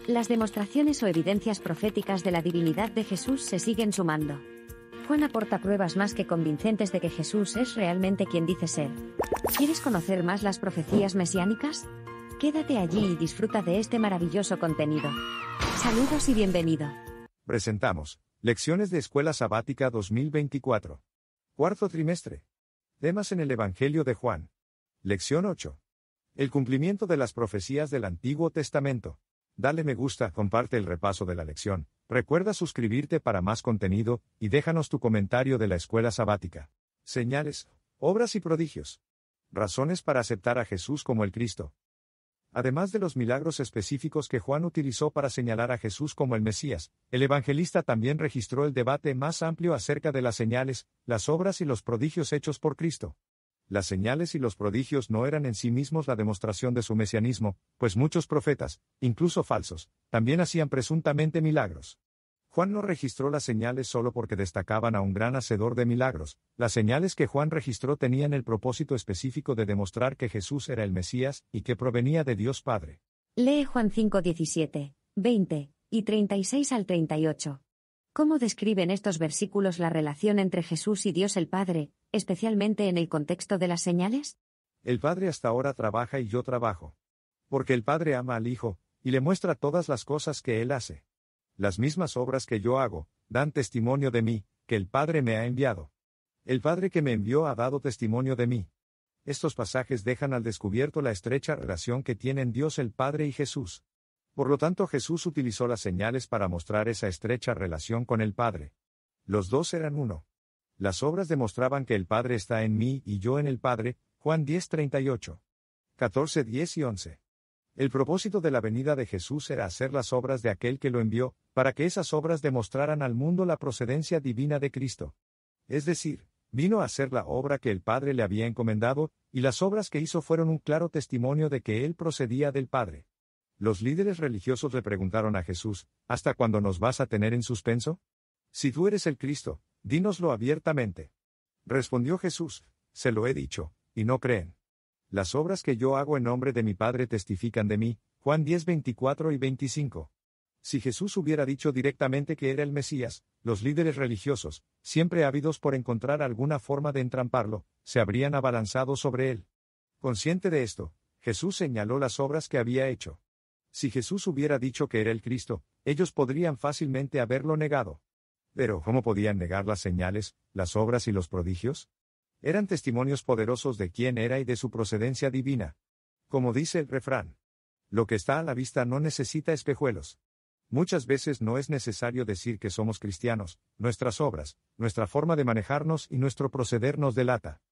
Las demostraciones o evidencias proféticas de la divinidad de Jesús se siguen sumando. Juan aporta pruebas más que convincentes de que Jesús es realmente quien dice ser. ¿Quieres conocer más las profecías mesiánicas? Quédate allí y disfruta de este maravilloso contenido. Saludos y bienvenido. Presentamos Lecciones de Escuela Sabática 2024. Cuarto trimestre. Temas en el Evangelio de Juan. Lección 8. El cumplimiento de las profecías del Antiguo Testamento. Dale me gusta, comparte el repaso de la lección. Recuerda suscribirte para más contenido, y déjanos tu comentario de la escuela sabática. Señales, obras y prodigios. Razones para aceptar a Jesús como el Cristo. Además de los milagros específicos que Juan utilizó para señalar a Jesús como el Mesías, el evangelista también registró el debate más amplio acerca de las señales, las obras y los prodigios hechos por Cristo. Las señales y los prodigios no eran en sí mismos la demostración de su mesianismo, pues muchos profetas, incluso falsos, también hacían presuntamente milagros. Juan no registró las señales solo porque destacaban a un gran hacedor de milagros. Las señales que Juan registró tenían el propósito específico de demostrar que Jesús era el Mesías y que provenía de Dios Padre. Lee Juan 5:17, 20 y 36 al 38. ¿Cómo describen estos versículos la relación entre Jesús y Dios el Padre, especialmente en el contexto de las señales? El Padre hasta ahora trabaja y yo trabajo. Porque el Padre ama al Hijo, y le muestra todas las cosas que Él hace. Las mismas obras que yo hago, dan testimonio de mí, que el Padre me ha enviado. El Padre que me envió ha dado testimonio de mí. Estos pasajes dejan al descubierto la estrecha relación que tienen Dios el Padre y Jesús. Por lo tanto, Jesús utilizó las señales para mostrar esa estrecha relación con el Padre. Los dos eran uno. Las obras demostraban que el Padre está en mí y yo en el Padre, Juan 10:38. 14:10 y 11. El propósito de la venida de Jesús era hacer las obras de aquel que lo envió, para que esas obras demostraran al mundo la procedencia divina de Cristo. Es decir, vino a hacer la obra que el Padre le había encomendado, y las obras que hizo fueron un claro testimonio de que él procedía del Padre. Los líderes religiosos le preguntaron a Jesús, ¿hasta cuándo nos vas a tener en suspenso? Si tú eres el Cristo, dínoslo abiertamente. Respondió Jesús, se lo he dicho, y no creen. Las obras que yo hago en nombre de mi Padre testifican de mí, Juan 10:24 y 25. Si Jesús hubiera dicho directamente que era el Mesías, los líderes religiosos, siempre ávidos por encontrar alguna forma de entramparlo, se habrían abalanzado sobre él. Consciente de esto, Jesús señaló las obras que había hecho. Si Jesús hubiera dicho que era el Cristo, ellos podrían fácilmente haberlo negado. Pero, ¿cómo podían negar las señales, las obras y los prodigios? Eran testimonios poderosos de quién era y de su procedencia divina. Como dice el refrán, lo que está a la vista no necesita espejuelos. Muchas veces no es necesario decir que somos cristianos, nuestras obras, nuestra forma de manejarnos y nuestro proceder nos delata.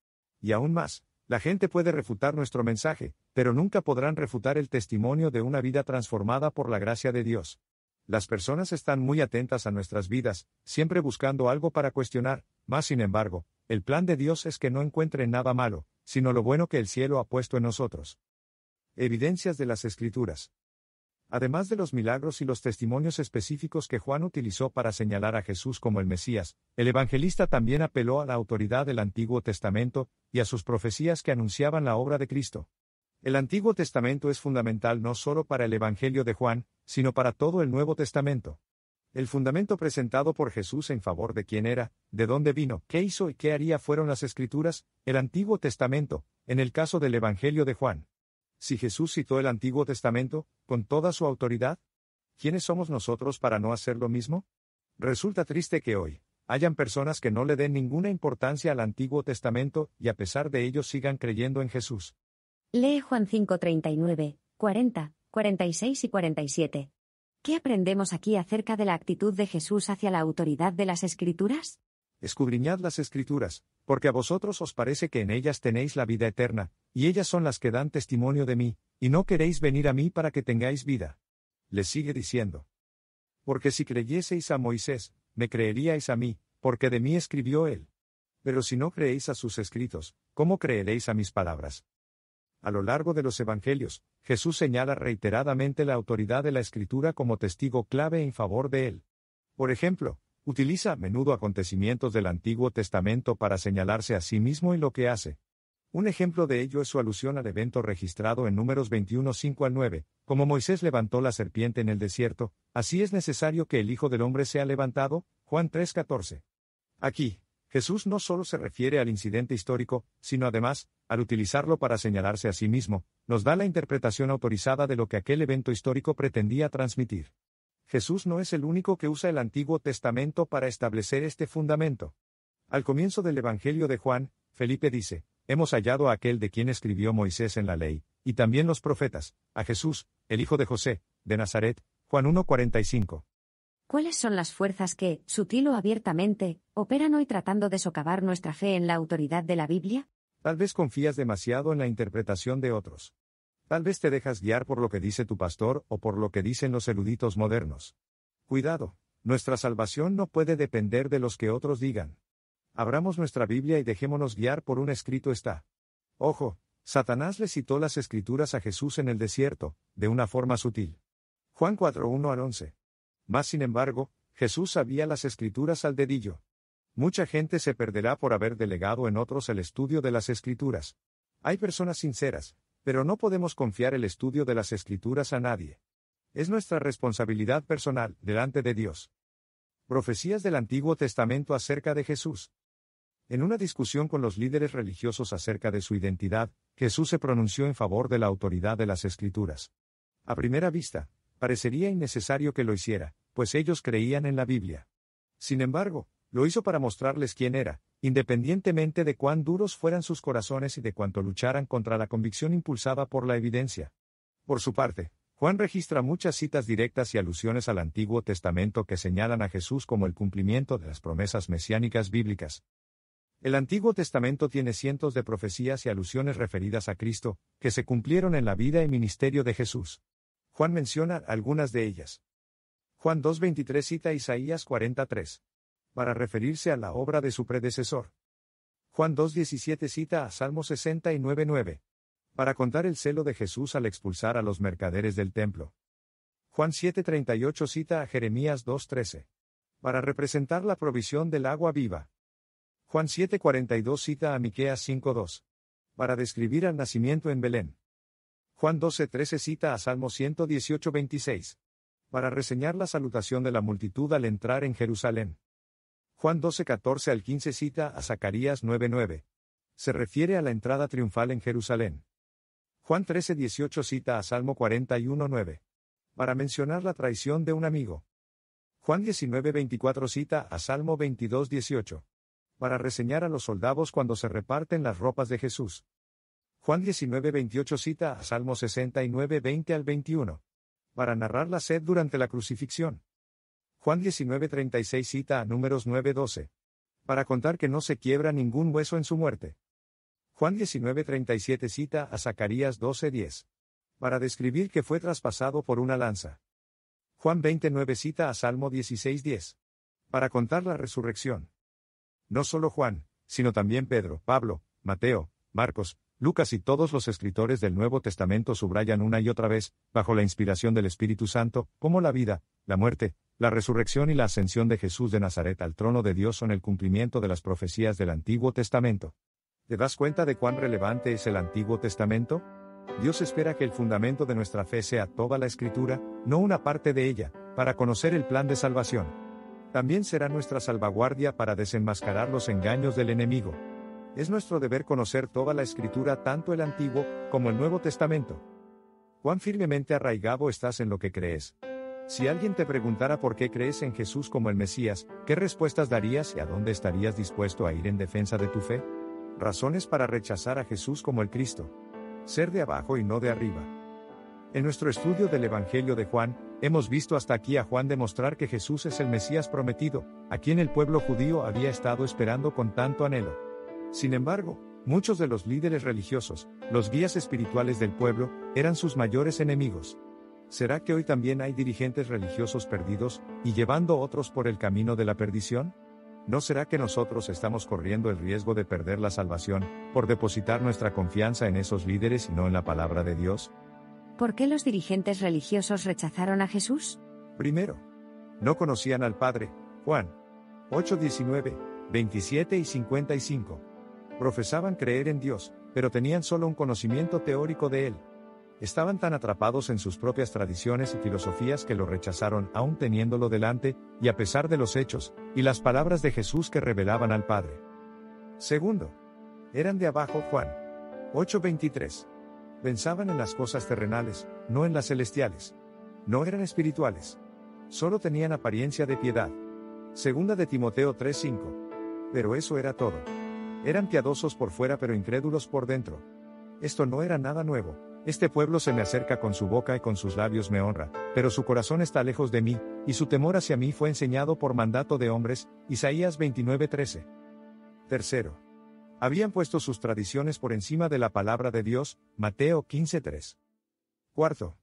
Y aún más, la gente puede refutar nuestro mensaje, pero nunca podrán refutar el testimonio de una vida transformada por la gracia de Dios. Las personas están muy atentas a nuestras vidas, siempre buscando algo para cuestionar, mas sin embargo, el plan de Dios es que no encuentren nada malo, sino lo bueno que el cielo ha puesto en nosotros. Evidencias de las Escrituras. Además de los milagros y los testimonios específicos que Juan utilizó para señalar a Jesús como el Mesías, el evangelista también apeló a la autoridad del Antiguo Testamento y a sus profecías que anunciaban la obra de Cristo. El Antiguo Testamento es fundamental no solo para el Evangelio de Juan, sino para todo el Nuevo Testamento. El fundamento presentado por Jesús en favor de quién era, de dónde vino, qué hizo y qué haría fueron las Escrituras, el Antiguo Testamento, en el caso del Evangelio de Juan. Si Jesús citó el Antiguo Testamento, con toda su autoridad, ¿quiénes somos nosotros para no hacer lo mismo? Resulta triste que hoy hayan personas que no le den ninguna importancia al Antiguo Testamento y a pesar de ello sigan creyendo en Jesús. Lee Juan 5:39, 40, 46 y 47. ¿Qué aprendemos aquí acerca de la actitud de Jesús hacia la autoridad de las Escrituras? Escudriñad las Escrituras, porque a vosotros os parece que en ellas tenéis la vida eterna, y ellas son las que dan testimonio de mí, y no queréis venir a mí para que tengáis vida. Les sigue diciendo. Porque si creyeseis a Moisés, me creeríais a mí, porque de mí escribió él. Pero si no creéis a sus escritos, ¿cómo creeréis a mis palabras? A lo largo de los Evangelios, Jesús señala reiteradamente la autoridad de la Escritura como testigo clave en favor de él. Por ejemplo, utiliza a menudo acontecimientos del Antiguo Testamento para señalarse a sí mismo y lo que hace. Un ejemplo de ello es su alusión al evento registrado en Números 21, 5 al 9, como Moisés levantó la serpiente en el desierto, así es necesario que el Hijo del Hombre sea levantado, Juan 3, 14. Aquí, Jesús no solo se refiere al incidente histórico, sino además, al utilizarlo para señalarse a sí mismo, nos da la interpretación autorizada de lo que aquel evento histórico pretendía transmitir. Jesús no es el único que usa el Antiguo Testamento para establecer este fundamento. Al comienzo del Evangelio de Juan, Felipe dice, hemos hallado a aquel de quien escribió Moisés en la ley, y también los profetas, a Jesús, el hijo de José, de Nazaret, Juan 1:45. ¿Cuáles son las fuerzas que, sutil o abiertamente, operan hoy tratando de socavar nuestra fe en la autoridad de la Biblia? Tal vez confías demasiado en la interpretación de otros. Tal vez te dejas guiar por lo que dice tu pastor o por lo que dicen los eruditos modernos. Cuidado, nuestra salvación no puede depender de los que otros digan. Abramos nuestra Biblia y dejémonos guiar por un escrito está. Ojo, Satanás le citó las escrituras a Jesús en el desierto, de una forma sutil. Juan 4, 1 al 11. Mas sin embargo, Jesús sabía las escrituras al dedillo. Mucha gente se perderá por haber delegado en otros el estudio de las escrituras. Hay personas sinceras, pero no podemos confiar el estudio de las escrituras a nadie. Es nuestra responsabilidad personal, delante de Dios. Profecías del Antiguo Testamento acerca de Jesús. En una discusión con los líderes religiosos acerca de su identidad, Jesús se pronunció en favor de la autoridad de las Escrituras. A primera vista, parecería innecesario que lo hiciera, pues ellos creían en la Biblia. Sin embargo, lo hizo para mostrarles quién era, independientemente de cuán duros fueran sus corazones y de cuánto lucharan contra la convicción impulsada por la evidencia. Por su parte, Juan registra muchas citas directas y alusiones al Antiguo Testamento que señalan a Jesús como el cumplimiento de las promesas mesiánicas bíblicas. El Antiguo Testamento tiene cientos de profecías y alusiones referidas a Cristo, que se cumplieron en la vida y ministerio de Jesús. Juan menciona algunas de ellas. Juan 2:23 cita Isaías 43. Para referirse a la obra de su predecesor. Juan 2:17 cita a Salmo 69:9. Para contar el celo de Jesús al expulsar a los mercaderes del templo. Juan 7:38 cita a Jeremías 2:13. Para representar la provisión del agua viva. Juan 7:42 cita a Miqueas 5:2. Para describir al nacimiento en Belén. Juan 12:13 cita a Salmo 118:26. Para reseñar la salutación de la multitud al entrar en Jerusalén. Juan 12:14 al 15 cita a Zacarías 9:9. Se refiere a la entrada triunfal en Jerusalén. Juan 13:18 cita a Salmo 41:9. Para mencionar la traición de un amigo. Juan 19:24 cita a Salmo 22:18. Para reseñar a los soldados cuando se reparten las ropas de Jesús. Juan 19:28 cita a Salmo 69:20 al 21. Para narrar la sed durante la crucifixión. Juan 19:36 cita a Números 9:12. Para contar que no se quiebra ningún hueso en su muerte. Juan 19:37 cita a Zacarías 12:10. Para describir que fue traspasado por una lanza. Juan 20:9 cita a Salmo 16:10. Para contar la resurrección. No solo Juan, sino también Pedro, Pablo, Mateo, Marcos, Lucas y todos los escritores del Nuevo Testamento subrayan una y otra vez, bajo la inspiración del Espíritu Santo, cómo la vida, la muerte, la resurrección y la ascensión de Jesús de Nazaret al trono de Dios son el cumplimiento de las profecías del Antiguo Testamento. ¿Te das cuenta de cuán relevante es el Antiguo Testamento? Dios espera que el fundamento de nuestra fe sea toda la Escritura, no una parte de ella, para conocer el plan de salvación. También será nuestra salvaguardia para desenmascarar los engaños del enemigo. Es nuestro deber conocer toda la Escritura, tanto el Antiguo como el Nuevo Testamento. ¿Cuán firmemente arraigado estás en lo que crees? Si alguien te preguntara por qué crees en Jesús como el Mesías, ¿qué respuestas darías y a dónde estarías dispuesto a ir en defensa de tu fe? Razones para rechazar a Jesús como el Cristo. Ser de abajo y no de arriba. En nuestro estudio del Evangelio de Juan, hemos visto hasta aquí a Juan demostrar que Jesús es el Mesías prometido, a quien el pueblo judío había estado esperando con tanto anhelo. Sin embargo, muchos de los líderes religiosos, los guías espirituales del pueblo, eran sus mayores enemigos. ¿Será que hoy también hay dirigentes religiosos perdidos, y llevando otros por el camino de la perdición? ¿No será que nosotros estamos corriendo el riesgo de perder la salvación, por depositar nuestra confianza en esos líderes y no en la palabra de Dios? ¿Por qué los dirigentes religiosos rechazaron a Jesús? Primero, no conocían al Padre. Juan 8:19, 27 y 55. Profesaban creer en Dios, pero tenían solo un conocimiento teórico de él. Estaban tan atrapados en sus propias tradiciones y filosofías que lo rechazaron aún teniéndolo delante, y a pesar de los hechos, y las palabras de Jesús que revelaban al Padre. Segundo, eran de abajo. Juan 8:23. Pensaban en las cosas terrenales, no en las celestiales. No eran espirituales. Solo tenían apariencia de piedad. Segunda de Timoteo 3:5. Pero eso era todo. Eran piadosos por fuera pero incrédulos por dentro. Esto no era nada nuevo. Este pueblo se me acerca con su boca y con sus labios me honra, pero su corazón está lejos de mí, y su temor hacia mí fue enseñado por mandato de hombres. Isaías 29:13. Tercero, habían puesto sus tradiciones por encima de la palabra de Dios. Mateo 15:3. Cuarto,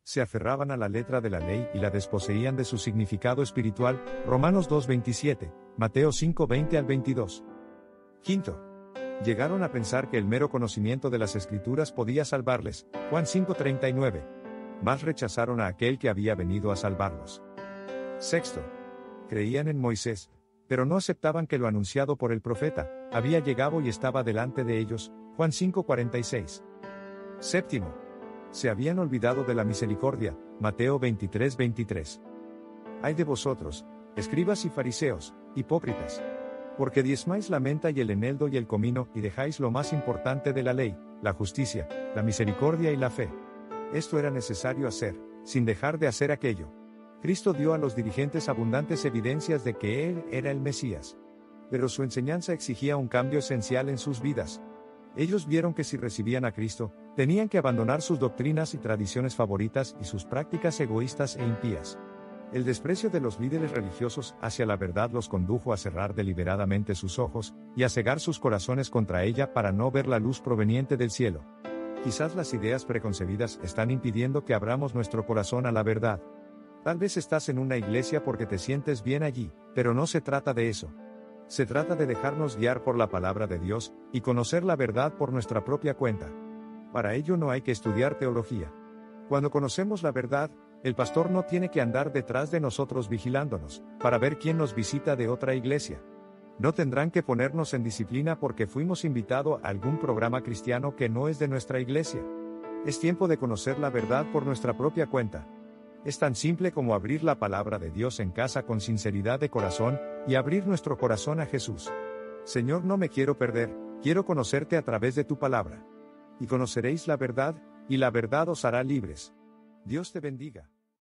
se aferraban a la letra de la ley y la desposeían de su significado espiritual. Romanos 2:27, Mateo 5:20 al 22. Quinto, llegaron a pensar que el mero conocimiento de las Escrituras podía salvarles. Juan 5:39. Mas rechazaron a aquel que había venido a salvarlos. Sexto, creían en Moisés, pero no aceptaban que lo anunciado por el profeta había llegado y estaba delante de ellos. Juan 5:46. Séptimo, se habían olvidado de la misericordia. Mateo 23:23. Ay de vosotros, escribas y fariseos, hipócritas, porque diezmáis la menta y el eneldo y el comino, y dejáis lo más importante de la ley, la justicia, la misericordia y la fe. Esto era necesario hacer, sin dejar de hacer aquello. Cristo dio a los dirigentes abundantes evidencias de que Él era el Mesías. Pero su enseñanza exigía un cambio esencial en sus vidas. Ellos vieron que si recibían a Cristo, tenían que abandonar sus doctrinas y tradiciones favoritas y sus prácticas egoístas e impías. El desprecio de los líderes religiosos hacia la verdad los condujo a cerrar deliberadamente sus ojos, y a cegar sus corazones contra ella para no ver la luz proveniente del cielo. Quizás las ideas preconcebidas están impidiendo que abramos nuestro corazón a la verdad. Tal vez estás en una iglesia porque te sientes bien allí, pero no se trata de eso. Se trata de dejarnos guiar por la palabra de Dios, y conocer la verdad por nuestra propia cuenta. Para ello no hay que estudiar teología. Cuando conocemos la verdad, el pastor no tiene que andar detrás de nosotros vigilándonos, para ver quién nos visita de otra iglesia. No tendrán que ponernos en disciplina porque fuimos invitados a algún programa cristiano que no es de nuestra iglesia. Es tiempo de conocer la verdad por nuestra propia cuenta. Es tan simple como abrir la palabra de Dios en casa con sinceridad de corazón, y abrir nuestro corazón a Jesús. Señor, no me quiero perder, quiero conocerte a través de tu palabra. Y conoceréis la verdad, y la verdad os hará libres. Dios te bendiga.